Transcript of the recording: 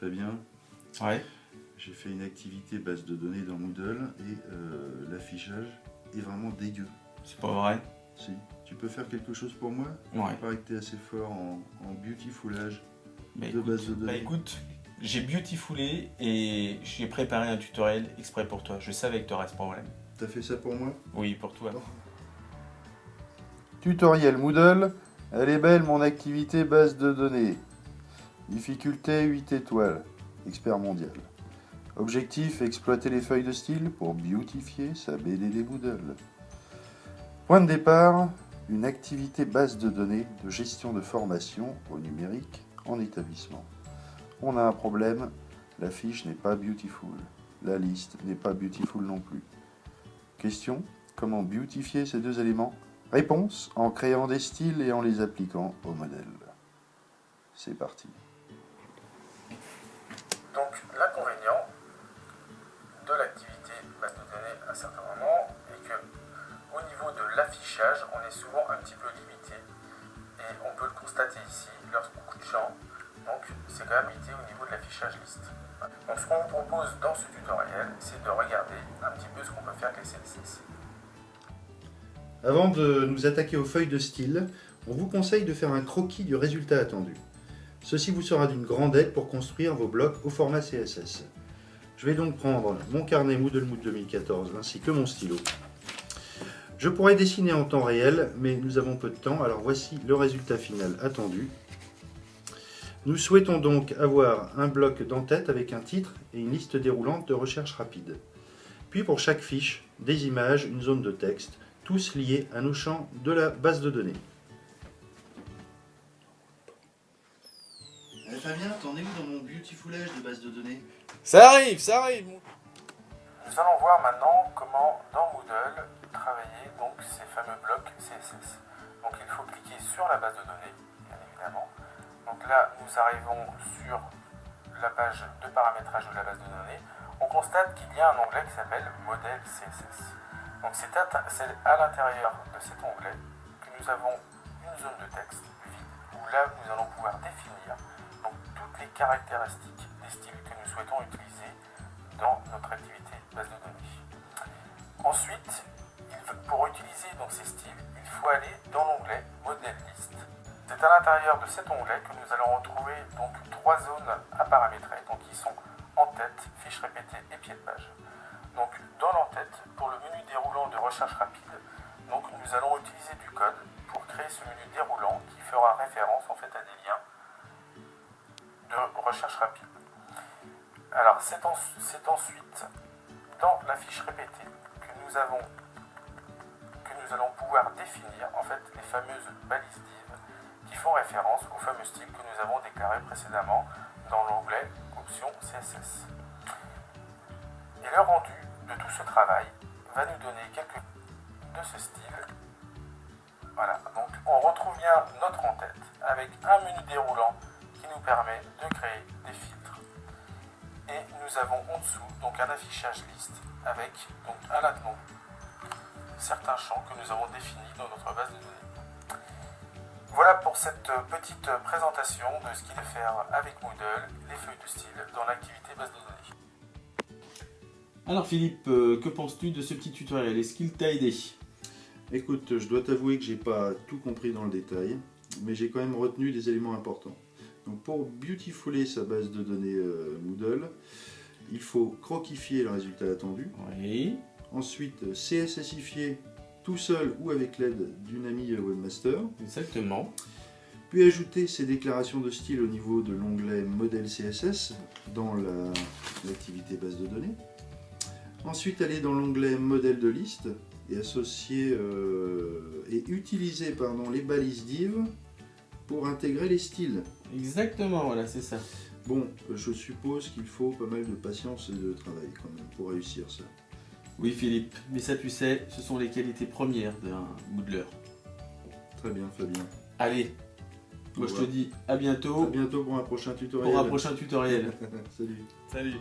Fabien. Ouais. J'ai fait une activité base de données dans Moodle et l'affichage est vraiment dégueu. C'est pas vrai. Si. Tu peux faire quelque chose pour moi? Ouais. Il paraît que tu es assez fort en beautifulage Bah, de base de données. Bah écoute, j'ai beautifulé et j'ai préparé un tutoriel exprès pour toi. Je savais que tu aurais ce problème. T'as fait ça pour moi? Oui, pour toi. Tutoriel Moodle. Elle est belle mon activité base de données. Difficulté 8 étoiles. Expert mondial. Objectif, exploiter les feuilles de style pour beautifier sa BDD Moodle. Point de départ, une activité base de données de gestion de formation au numérique en établissement. On a un problème, la fiche n'est pas beautiful. La liste n'est pas beautiful non plus. Question, comment beautifier ces deux éléments? Réponse, en créant des styles et en les appliquant au modèle. C'est parti. Donc l'inconvénient de l'activité base de données à certains moments est que au niveau de l'affichage, on est souvent un petit peu limité et on peut le constater ici lorsqu'on beaucoup de champs, donc c'est quand même limité au niveau de l'affichage liste. Donc ce qu'on vous propose dans ce tutoriel, c'est de regarder un petit peu ce qu'on peut faire avec les CSS. Avant de nous attaquer aux feuilles de style, on vous conseille de faire un croquis du résultat attendu. Ceci vous sera d'une grande aide pour construire vos blocs au format CSS. Je vais donc prendre mon carnet Moodle Mood 2014 ainsi que mon stylo. Je pourrais dessiner en temps réel, mais nous avons peu de temps, alors voici le résultat final attendu. Nous souhaitons donc avoir un bloc d'en-tête avec un titre et une liste déroulante de recherche rapide. Puis pour chaque fiche, des images, une zone de texte, tous liés à nos champs de la base de données. Fabien, t'en es où dans mon beautifulage de base de données? Ça arrive, ça arrive. Nous allons voir maintenant comment dans Moodle travailler donc ces fameux blocs CSS. Donc il faut cliquer sur la base de données, bien évidemment. Donc là, nous arrivons sur la page de paramétrage de la base de données. On constate qu'il y a un onglet qui s'appelle Modèle CSS. Donc c'est à l'intérieur de cet onglet que nous avons une zone de texte vide où là nous allons pouvoir définir donc, toutes les caractéristiques des styles que nous souhaitons utiliser dans notre activité base de données. Ensuite, pour utiliser donc, ces styles, il faut aller dans l'onglet Modèle Liste. C'est à l'intérieur de cet onglet que nous allons retrouver donc trois zones à paramétrer, donc qui sont en-tête, fiche répétée et pied de page. Donc dans l'en-tête, pour le menu déroulant de recherche rapide, donc nous allons utiliser du code pour créer ce menu déroulant qui fera référence en fait à des liens de recherche rapide. Alors c'est ensuite dans la fiche répétée que nous allons pouvoir définir en fait les fameuses balises div qui font référence au fameux style que nous avons déclaré précédemment dans l'onglet option CSS. Et le rendu de tout ce travail va nous donner quelques de ce style. Voilà, donc on retrouve bien notre en-tête avec un menu déroulant qui nous permet de créer des filtres. Et nous avons en dessous donc un affichage liste avec donc à l'adnon certains champs que nous avons définis dans notre base de données. Voilà pour cette petite présentation de ce qu'il est faire avec Moodle, les feuilles de style dans l'activité base de données. Alors Philippe, que penses-tu de ce petit tutoriel? Est-ce qu'il t'a aidé? Écoute, je dois t'avouer que j'ai pas tout compris dans le détail, mais j'ai quand même retenu des éléments importants. Donc pour beautifuler sa base de données Moodle, il faut croquifier le résultat attendu. Oui. Ensuite, CSSifier tout seul ou avec l'aide d'une amie webmaster. Exactement. Puis ajouter ses déclarations de style au niveau de l'onglet Modèle CSS dans l'activité base de données. Ensuite, aller dans l'onglet Modèle de liste et associer et utiliser les balises div pour intégrer les styles. Exactement, voilà, c'est ça. Bon, je suppose qu'il faut pas mal de patience et de travail quand même pour réussir ça. Oui Philippe, mais ça tu sais, ce sont les qualités premières d'un moodleur. Très bien Fabien. Allez, moi je te dis à bientôt. À bientôt pour un prochain tutoriel. Pour un prochain tutoriel. Salut. Salut.